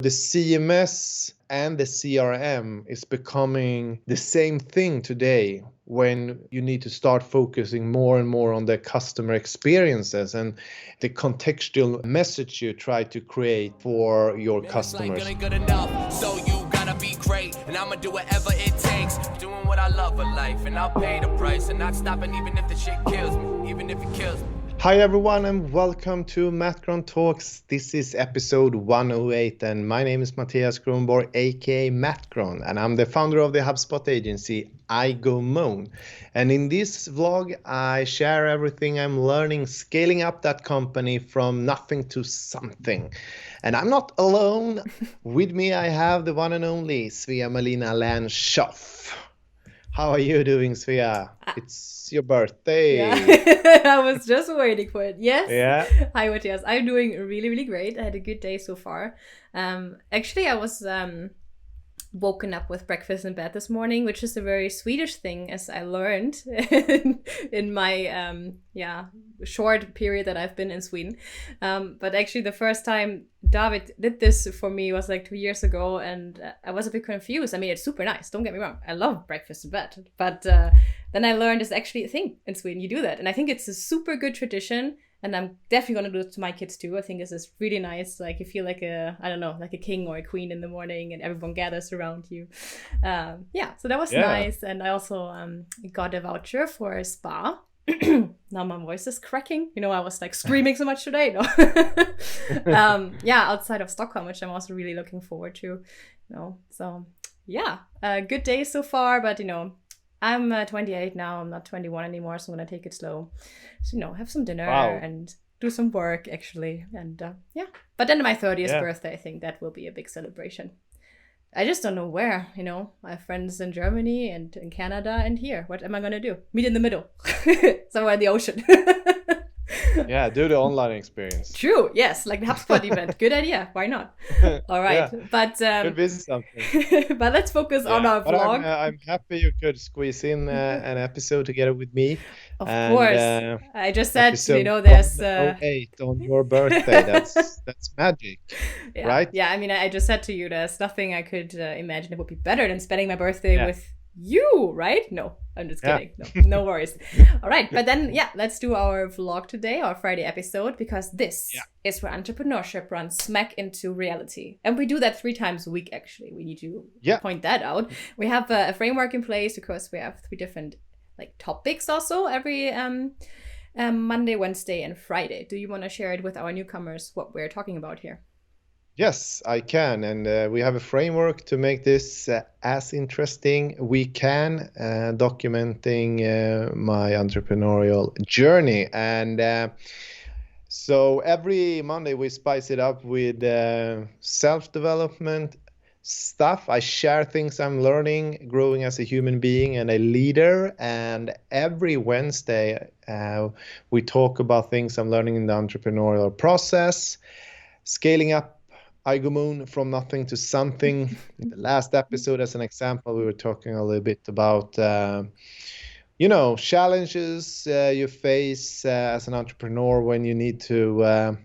The CMS and the CRM is becoming the same thing today when you need to start focusing more and more on the customer experiences and the contextual message you try to create for your customers. Good enough, so you gotta be great, and I'ma do whatever it takes. Doing what I love in life, and I'll pay the price, and not stopping even if the shit kills me, even if it kills me. Hi everyone and welcome to MattGron Talks. This is episode 108 and my name is Mattias Gronborg aka MattGron and I'm the founder of the HubSpot agency iGoMoon. And in this vlog I share everything I'm learning scaling up that company from nothing to something. And I'm not alone. With me I have the one and only Svea-Malina Landschoff. How are you doing, Svea? It's your birthday. Yeah. I was just waiting for it. Yes. Yeah. Hi, Mattias. I'm doing really, really great. I had a good day so far. Actually, I was woken up with breakfast in bed this morning, which is a very Swedish thing, as I learned in my short period that I've been in Sweden. But actually, the first time David did this for me was like 2 years ago, and I was a bit confused. I mean, it's super nice. Don't get me wrong. I love breakfast in bed, but then I learned it's actually a thing in Sweden. You do that, and I think it's a super good tradition. And I'm definitely going to do it to my kids too. I think this is really nice. Like you feel like like a king or a queen in the morning and everyone gathers around you. So that was nice. And I also got a voucher for a spa. Now my voice is cracking. You know, I was like screaming so much today. No? Outside of Stockholm, which I'm also really looking forward to. Good day so far. But, I'm 28 now. I'm not 21 anymore, so I'm going to take it slow. So, have some dinner and do some work, actually. And, But then my 30th birthday, I think that will be a big celebration. I just don't know where, I have friends in Germany and in Canada and here. What am I going to do? Meet in the middle. Somewhere in the ocean. Yeah, do the online experience. True, yes, like the HubSpot event. Good idea. Why not? All right, but could be something. But let's focus on our vlog. I'm happy you could squeeze in an episode together with me. Of course, I just said there's 8 on your birthday. That's magic, right? Yeah, I mean, I just said to you, there's nothing I could imagine it would be better than spending my birthday with you, right? No, I'm just kidding. No worries. All right, but then let's do our vlog today, our Friday episode, because this is where entrepreneurship runs smack into reality, and we do that 3 times a week. Actually, we need to point that out. We have a framework in place because we have 3 different topics also every Monday, Wednesday, and Friday. Do you want to share it with our newcomers what we're talking about here? Yes, I can. And we have a framework to make this as interesting we can, documenting my entrepreneurial journey. And so every Monday we spice it up with self-development stuff. I share things I'm learning, growing as a human being and a leader. And every Wednesday we talk about things I'm learning in the entrepreneurial process, scaling up iGoMoon from nothing to something. In the last episode, as an example, we were talking a little bit about, challenges you face as an entrepreneur when you need to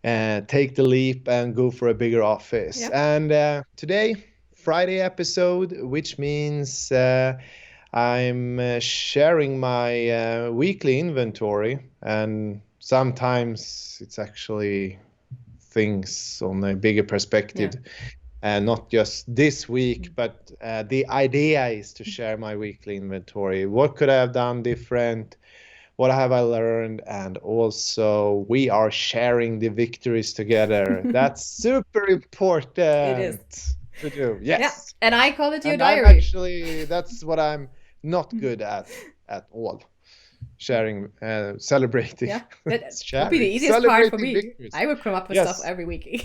take the leap and go for a bigger office. Yep. And today, Friday episode, which means I'm sharing my weekly inventory, and sometimes it's actually things on a bigger perspective, and not just this week, but the idea is to share my weekly inventory. What could I have done different? What have I learned? And also we are sharing the victories together. That's super important. It is to do. Yes. Yeah. And I call it your diary. Actually, that's what I'm not good at all. Sharing, celebrating. Yeah, that would be the easiest part for me. Victories. I would come up with stuff every week.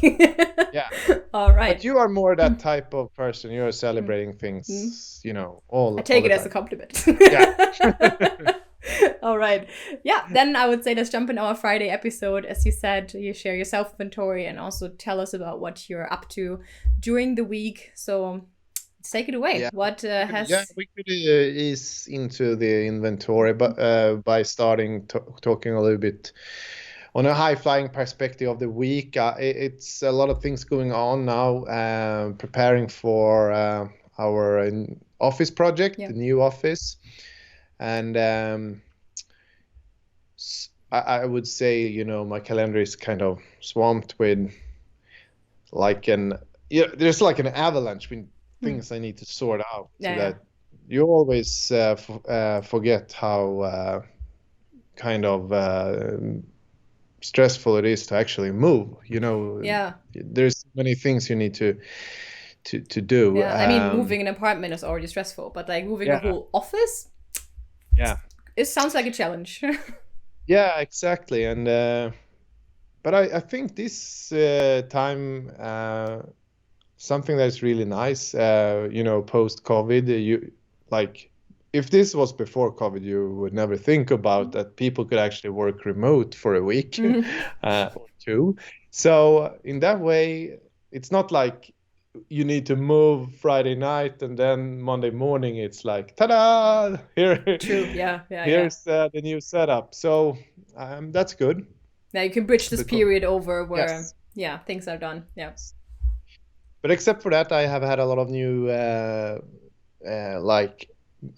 All right. But you are more that type of person. You are celebrating things, all. I take it as a compliment. All right. Yeah. Then I would say let's jump in our Friday episode. As you said, you share your self-inventory and also tell us about what you're up to during the week. So let's take it away. Yeah. What has... Yeah, we could ease into the inventory, but by starting talking a little bit on a high flying perspective of the week, it's a lot of things going on now, preparing for our office project, the new office. And I would say, you know, my calendar is kind of swamped with there's like an avalanche with things I need to sort out, so that you always forget how kind of stressful it is to actually move. You know, there's many things you need to do. Yeah, I mean, moving an apartment is already stressful, but like moving a whole office, it sounds like a challenge. Yeah, exactly. And but I think this time something that's really nice, you know, post-COVID, you like, if this was before COVID, you would never think about that people could actually work remote for a week or two. So in that way, it's not like you need to move Friday night and then Monday morning it's like, ta-da! Here's the new setup. So that's good. Yeah, you can bridge this period over where things are done. Yeah. But except for that, I have had a lot of new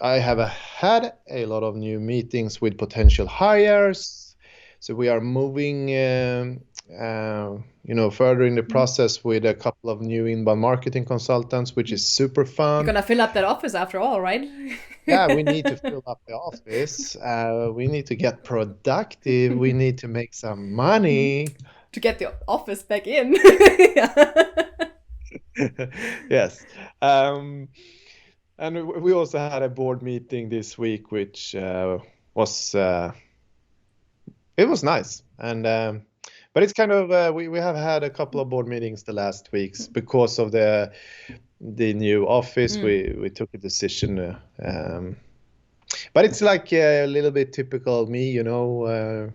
I have had a lot of new meetings with potential hires. So we are moving, you know, further in the process with a couple of new inbound marketing consultants, which is super fun. You're gonna fill up that office after all, right? Yeah, we need to fill up the office. We need to get productive. We need to make some money. To get the office back in. Yes. And we also had a board meeting this week, which was it was nice. And but it's kind of we have had a couple of board meetings the last weeks because of the new office. We took a decision, but it's like a little bit typical me, you know.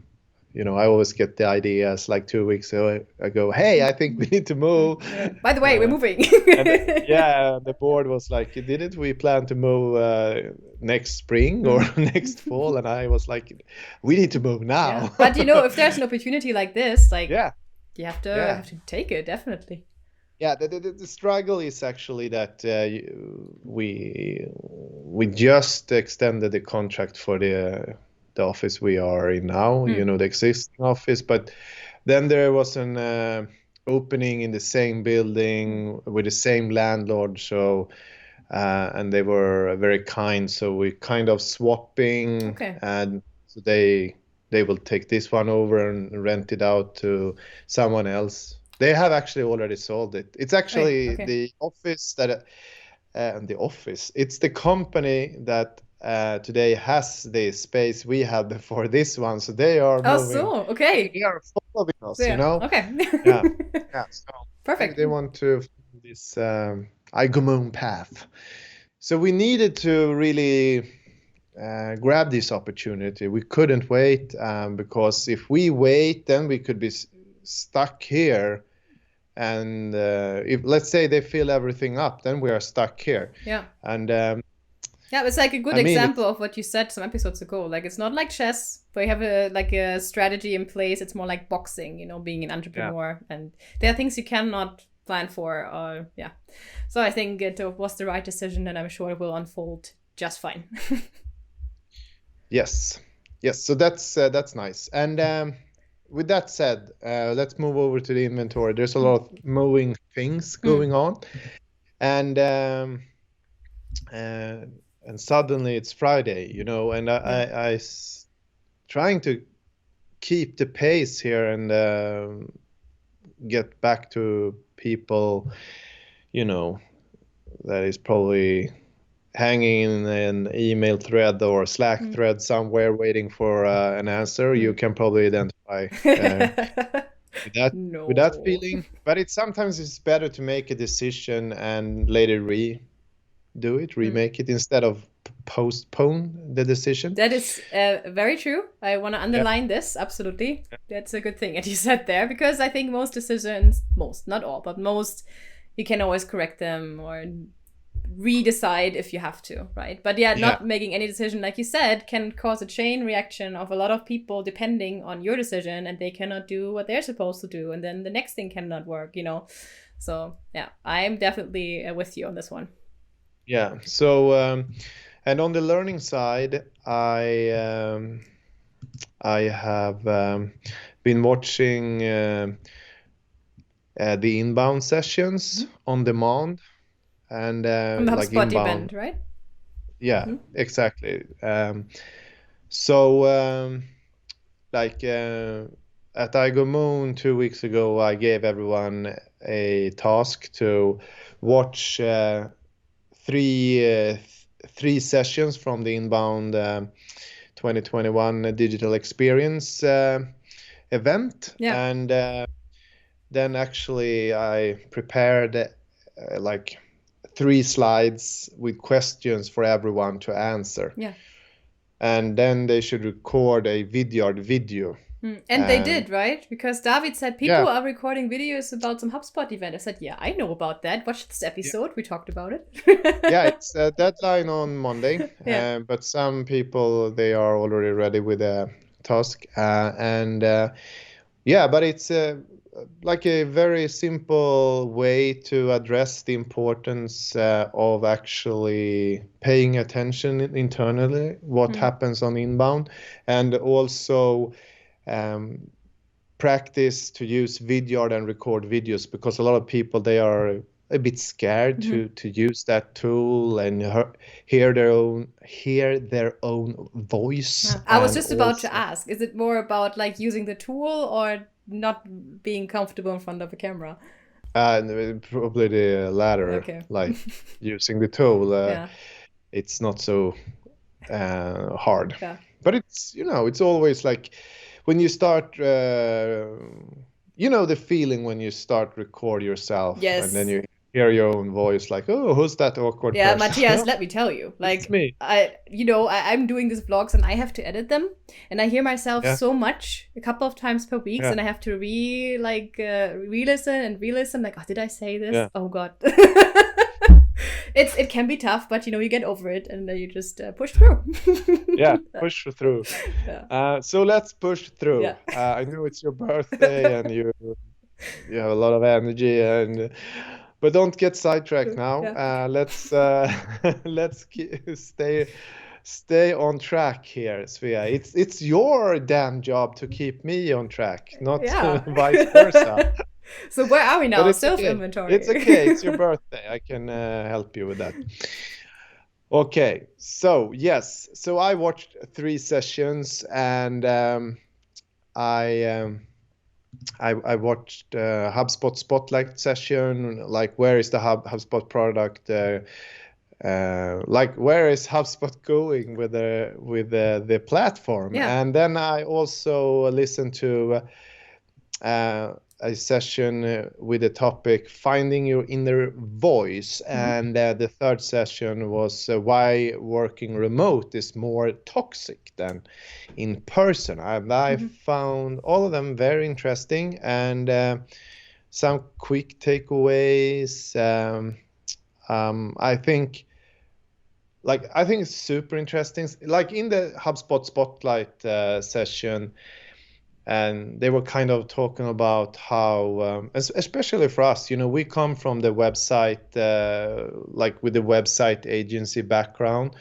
You know, I always get the ideas like 2 weeks ago. Hey, I think we need to move. By the way, we're moving. The board was like, didn't we plan to move next spring or next fall? And I was like, we need to move now. Yeah. But you know, if there's an opportunity like this, like you have to take it, definitely. Yeah, the struggle is actually that we just extended the contract for the office we are in now, you know, the existing office, but then there was an opening in the same building with the same landlord, so and they were very kind, so we kind of swapping, and so they will take this one over and rent it out to someone else. They have actually already sold it. It's actually the office that it's the company that today has the space we had before this one, so they are moving. They are following us, you know. So perfect. They want to follow this iGoMoon path, so we needed to really grab this opportunity. We couldn't wait, because if we wait, then we could be stuck here, and if, let's say, they fill everything up, then we are stuck here. And it's like a good example of what you said some episodes ago. Like, it's not like chess where you have a strategy in place. It's more like boxing, you know, being an entrepreneur, and there are things you cannot plan for. So I think it was the right decision, and I'm sure it will unfold just fine. Yes. So that's nice. And with that said, let's move over to the inventory. There's a lot of moving things going on, and suddenly it's Friday, you know, and I trying to keep the pace here and get back to people, you know, that is probably hanging in an email thread or Slack thread somewhere waiting for an answer. You can probably identify with that feeling. But sometimes it's better to make a decision and later remake it instead of postpone the decision. That is very true. I want to underline this. Absolutely. That's a good thing that you said there, because I think most decisions, not all, but most, you can always correct them or redecide if you have to, right? But not making any decision, like you said, can cause a chain reaction of a lot of people depending on your decision, and they cannot do what they're supposed to do, and then the next thing cannot work, So I'm definitely with you on this one. Yeah. So and on the learning side, I have been watching the inbound sessions on demand, and from the like HubSpot inbound event, right? Yeah, exactly. So like at iGoMoon 2 weeks ago, I gave everyone a task to watch three sessions from the inbound 2021 digital experience event. And then actually I prepared like 3 slides with questions for everyone to answer. And then they should record a video. And they did, right? Because David said people are recording videos about some HubSpot event. I said, I know about that. Watch this episode. We talked about it. It's a deadline on Monday. But some people, they are already ready with a task. But it's like a very simple way to address the importance of actually paying attention internally, what happens on inbound, and also practice to use Vidyard and record videos, because a lot of people, they are a bit scared to use that tool and hear their own voice. I was just about to ask, is it more about like using the tool or not being comfortable in front of a camera? Probably the latter. Like using the tool. It's not so hard. But it's it's always like when you start the feeling when you start record yourself, and then you hear your own voice, like, oh, who's that awkward person? Mattias, let me tell you, like, it's me. I'm doing these vlogs and I have to edit them, and I hear myself so much, a couple of times per week, and I have to re-listen, like, oh, did I say this? Oh god. It can be tough, but you get over it, and then you just push through. Push through. So let's push through. I know it's your birthday and you have a lot of energy, but don't get sidetracked now. Let's stay on track here, Svea. It's your damn job to keep me on track, not vice versa. So where are we now? Self-inventory. It's okay. It's your birthday. I can help you with that. Okay. So yes. So I watched 3 sessions, and I watched HubSpot Spotlight session. Like, where is the HubSpot product? Like, where is HubSpot going with the platform? And then I also listened to a session with the topic finding your inner voice, and the third session was why working remote is more toxic than in person. And I found all of them very interesting, and some quick takeaways. I think it's super interesting. Like in the HubSpot Spotlight session, and they were kind of talking about how, especially for us, we come from the website, like with the website agency background.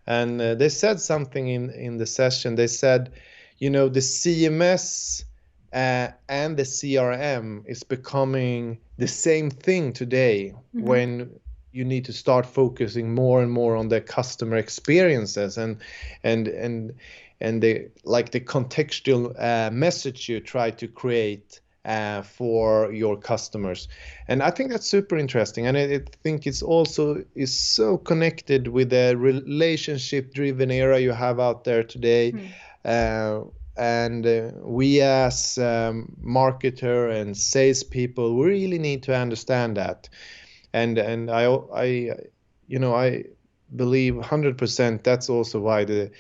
And they said something in the session. They said, the CMS and the CRM is becoming the same thing today, when you need to start focusing more and more on the customer experiences and the contextual message you try to create for your customers. And I think that's super interesting, and I think it's also is so connected with the relationship driven era you have out there today. And we as marketer and salespeople, we really need to understand that. And I believe 100% that's also why the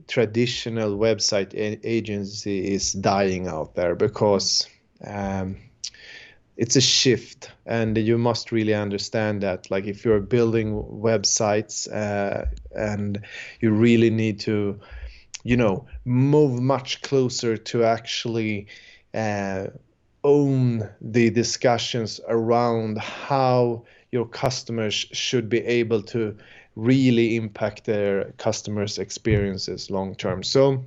traditional website agency is dying out there, because it's a shift, and you must really understand that. Like if you're building websites, and you really need to, move much closer to actually own the discussions around how your customers should be able to really impact their customers' experiences long term. So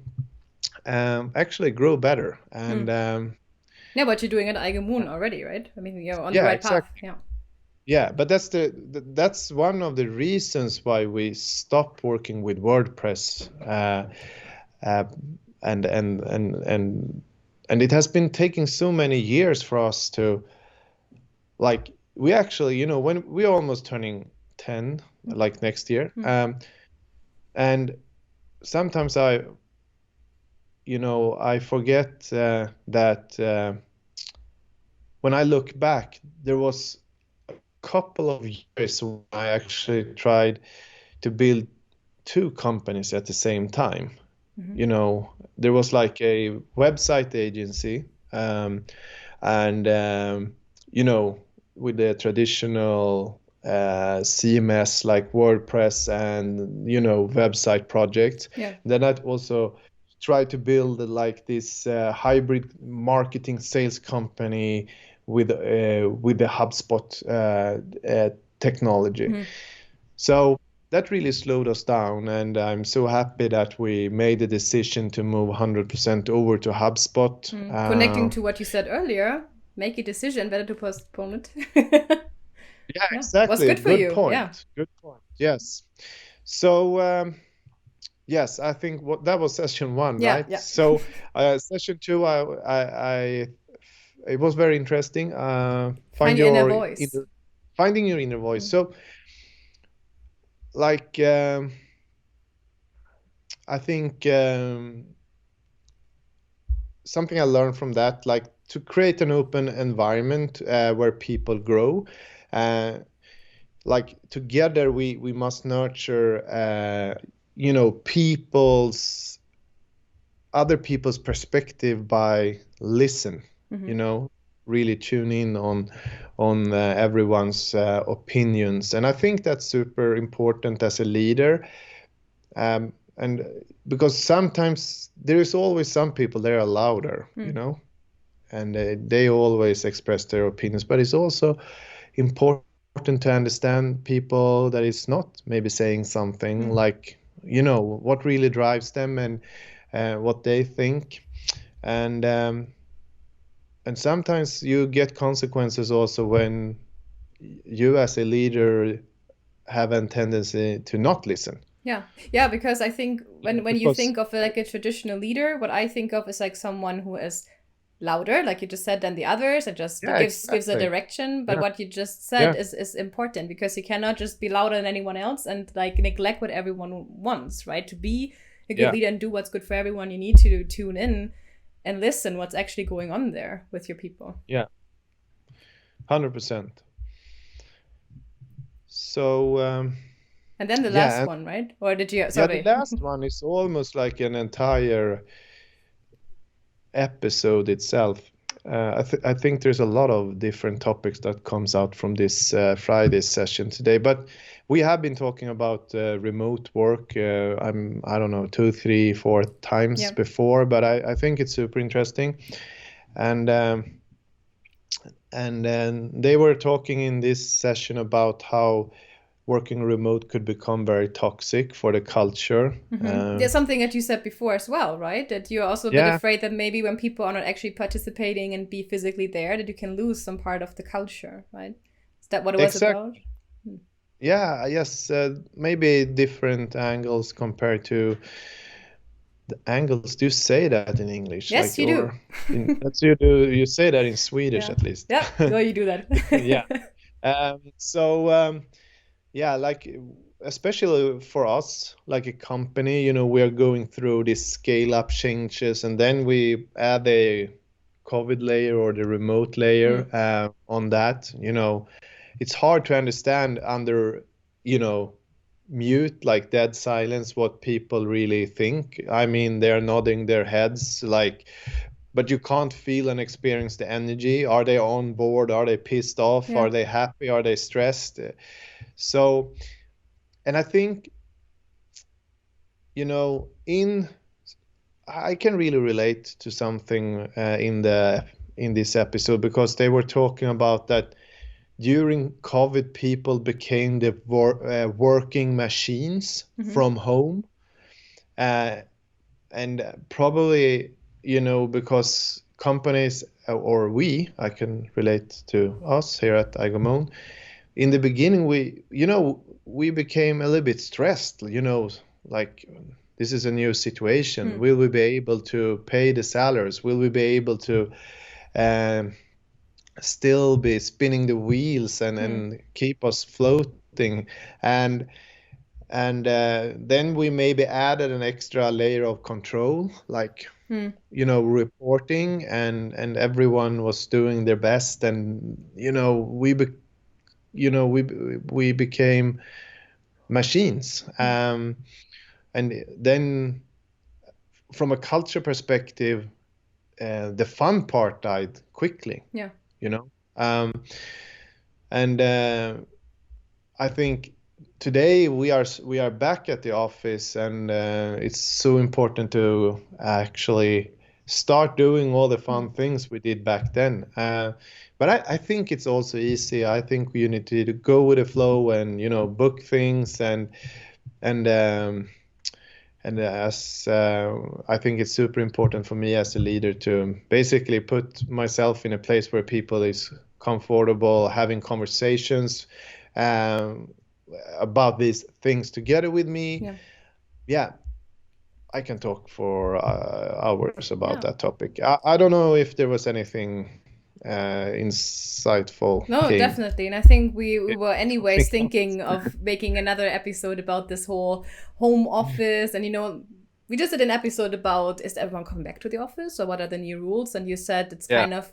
actually grow better. And yeah, what you're doing at iGoMoon already, right? I mean, you're on the yeah, right path. exactly. Yeah. Yeah, but that's one of the reasons why we stopped working with WordPress, and it has been taking so many years for us to, like, we actually, when we're almost turning 10, like next year, and sometimes I forget that when I look back, there was couple of years when I actually tried to build two companies at the same time. There was like a website agency, and with the traditional CMS like WordPress and website projects. Yeah. Then I also tried to build like this hybrid marketing sales company with the HubSpot technology. So that really slowed us down, and I'm so happy that we made the decision to move 100% over to HubSpot. Connecting to what you said earlier, make a decision, better to postpone it. Yeah, exactly. Was good for you. Point. Yeah. Good point. Yes. So yes, I think that was session 1, right? Yeah. So session 2, it was very interesting. Find your inner voice. Finding your inner voice. So, like, I think something I learned from that, like to create an open environment where people grow. Like together, we must nurture, other people's perspective by listen. Really tune in on everyone's opinions, and I think that's super important as a leader. And because sometimes there is always some people that are louder, and they always express their opinions. But it's also important to understand people that is not maybe saying something like, what really drives them and what they think. And sometimes you get consequences also when you as a leader have a tendency to not listen. Yeah, because I think when you think of like a traditional leader, what I think of is like someone who is louder, like you just said, than the others, and just gives a direction. But what you just said is important, because you cannot just be louder than anyone else and like neglect what everyone wants, right? To be a good leader and do what's good for everyone, you need to tune in and listen what's actually going on there with your people. Yeah, 100%. So and then the last one, right? Or did you? Sorry. Yeah, the last one is almost like an entire episode itself. I think there's a lot of different topics that comes out from this Friday session today, but we have been talking about remote work. I don't know, 2, 3, 4 times before, but I think it's super interesting. And then they were talking in this session about how working remote could become very toxic for the culture. There's something that you said before as well, right? That you're also a bit afraid that maybe when people are not actually participating and be physically there, that you can lose some part of the culture, right? Is that what it was about? Yeah, yes, maybe different angles compared to the angles. Do you say that in English? Yes, like, you do. That's you do. You say that in Swedish at least. Yeah, no, you do that. Yeah. Yeah, like especially for us, like a company, we are going through these scale-up changes, and then we add a COVID layer or the remote layer on that. It's hard to understand under, mute, like dead silence, what people really think. I mean, they're nodding their heads, like, but you can't feel and experience the energy. Are they on board? Are they pissed off? Yeah. Are they happy? Are they stressed? So, and I think, I can really relate to something in this episode, because they were talking about that during COVID, people became the working machines from home, and probably, because companies, or I can relate to us here at iGoMoon. In the beginning, we became a little bit stressed, like, this is a new situation. Will we be able to pay the salaries? Will we be able to still be spinning the wheels and keep us floating? And then we maybe added an extra layer of control, like, reporting, and everyone was doing their best, and we became machines. And then from a culture perspective, the fun part died quickly. Yeah. And I think today we are back at the office, and it's so important to actually start doing all the fun things we did back then. But I think it's also easy. I think you need to go with the flow and book things, and as I think it's super important for me as a leader to basically put myself in a place where people is comfortable having conversations about these things together with me. Yeah, I can talk for hours about that topic. I don't know if there was anything insightful. No, definitely. And I think we were anyways thinking of making another episode about this whole home office. And, we just did an episode about, is everyone coming back to the office, or what are the new rules? And you said it's kind of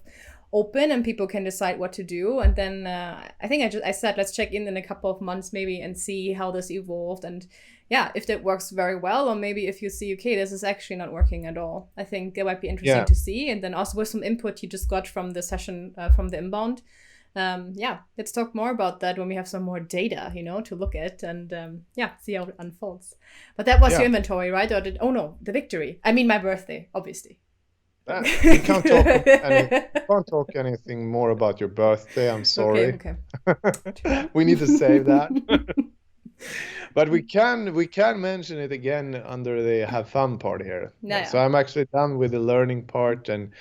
open and people can decide what to do. And then I think I said, let's check in a couple of months maybe and see how this evolved. And if that works very well, or maybe if you see, okay, this is actually not working at all. I think that might be interesting to see. And then also with some input you just got from the session, from the inbound. Let's talk more about that when we have some more data, to look at, and see how it unfolds. But that was your inventory, right? Or the victory. I mean, my birthday, obviously. We can't talk anything more about your birthday. I'm sorry. Okay. We need to save that. But we can mention it again under the have fun part here. So I'm actually done with the learning part, and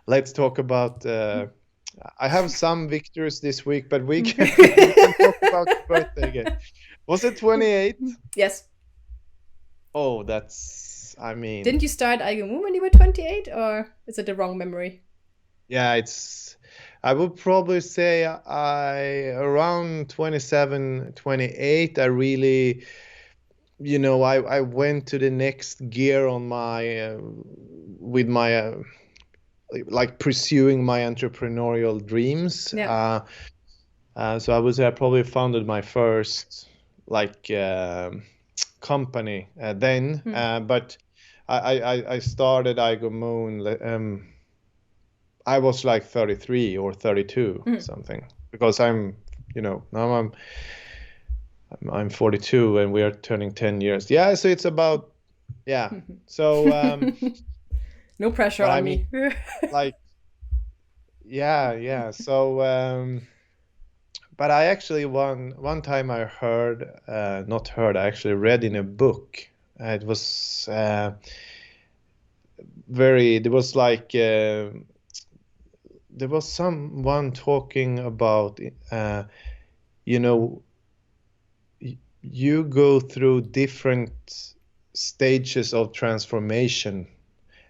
let's talk about. I have some victories this week, but we can talk about your birthday again. Was it 28? Yes. Oh, I mean. Didn't you start iGoMoon when you were 28, or is it the wrong memory? Yeah, I would probably say around 27, 28, I really, I went to the next gear on my, with my, like pursuing my entrepreneurial dreams. Yeah. So I would say I probably founded my first company then, but I started iGoMoon. I was like 33 or 32 something, because I'm 42 and we are turning 10 years. Yeah, so it's about So no pressure on me. So but I actually one time I I actually read in a book. It was there was someone talking about you go through different stages of transformation,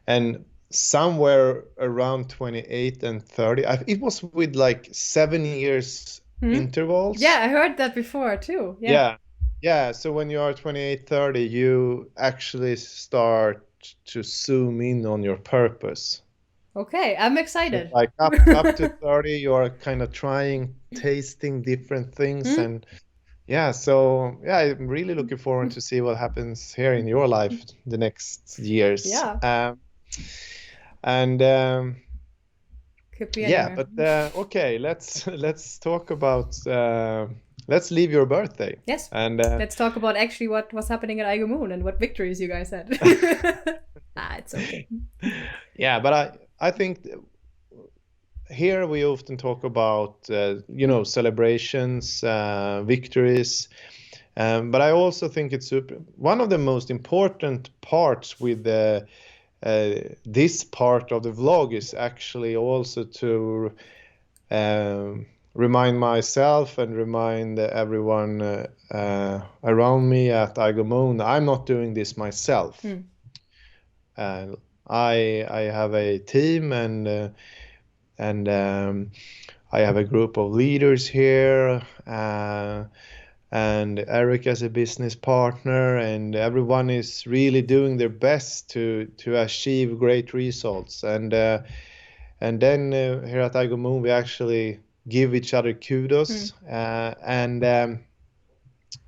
and somewhere around 28 and 30, it was with like 7 years intervals. Yeah, I heard that before too. Yeah, so when you are 28, 30, you actually start to zoom in on your purpose. Okay, I'm excited. Like up to 30, you are kind of tasting different things. And I'm really looking forward to see what happens here in your life the next years. And Could be yeah, anywhere. but okay, let's talk about let's leave your birthday. Yes. And let's talk about actually what was happening at iGoMoon and what victories you guys had. It's okay. Yeah, but I think here we often talk about celebrations, victories, but I also think it's one of the most important parts with this part of the vlog is actually also to remind myself and remind everyone around me at iGoMoon, I'm not doing this myself. I have a team and I have a group of leaders here, and Eric as a business partner, and everyone is really doing their best to achieve great results. And then here at iGoMoon, we actually give each other kudos. And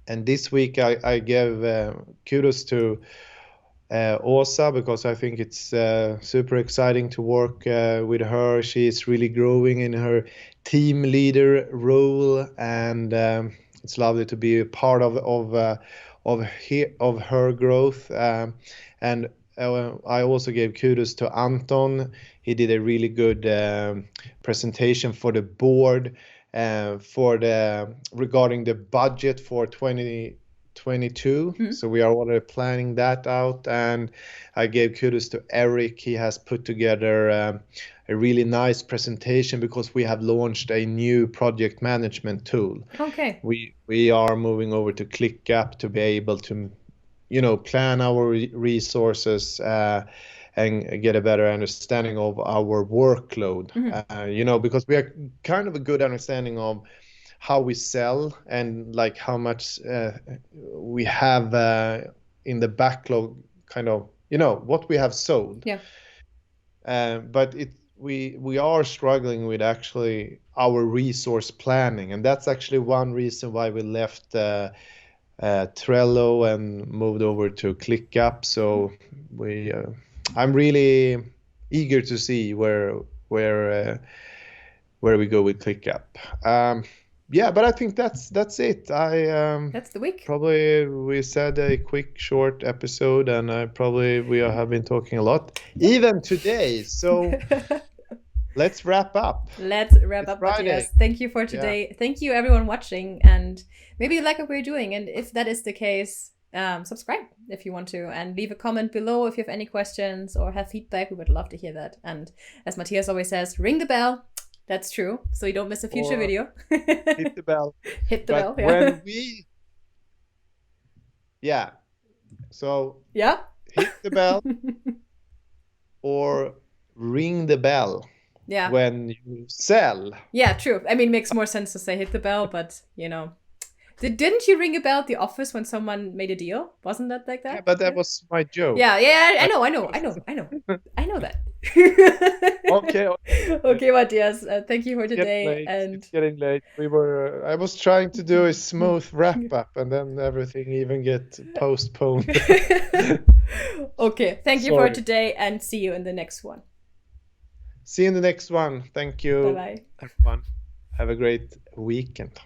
this week I gave kudos to Åsa, because I think it's super exciting to work with her. She's really growing in her team leader role, and it's lovely to be a part of her growth. And I also gave kudos to Anton. He did a really good presentation for the board regarding the budget for 2022. So we are already planning that out, and I gave kudos to Eric. He has put together a really nice presentation because we have launched a new project management tool. Okay. We are moving over to ClickUp to be able to plan our resources and get a better understanding of our workload. Because we are kind of a good understanding of how we sell and like how much we have in the backlog, kind of what we have sold. Yeah. But we are struggling with actually our resource planning, and that's actually one reason why we left Trello and moved over to ClickUp. So I'm really eager to see where we go with ClickUp. Yeah, but I think that's it. That's the week. Probably we said a quick, short episode, and we have been talking a lot, even today. So let's wrap up. Let's wrap up, Friday. Mattias. Thank you for today. Yeah. Thank you, everyone watching, and maybe you like what we're doing. And if that is the case, subscribe if you want to, and leave a comment below if you have any questions or have feedback. We would love to hear that. And as Mattias always says, ring the bell. That's true, so you don't miss a future video. Hit the bell. Hit the bell. Yeah. When we, so hit the bell or ring the bell. Yeah. When you sell. Yeah, true. I mean, it makes more sense to say hit the bell, but didn't you ring a bell at the office when someone made a deal? Wasn't that like that? Yeah, but that was my joke. Yeah, I know that. Okay, Mattias. Thank you for today. It's getting late. I was trying to do a smooth wrap up, and then everything even get postponed. Okay, thank you for today, and see you in the next one. See you in the next one. Thank you. Bye-bye. Everyone. Have a great weekend.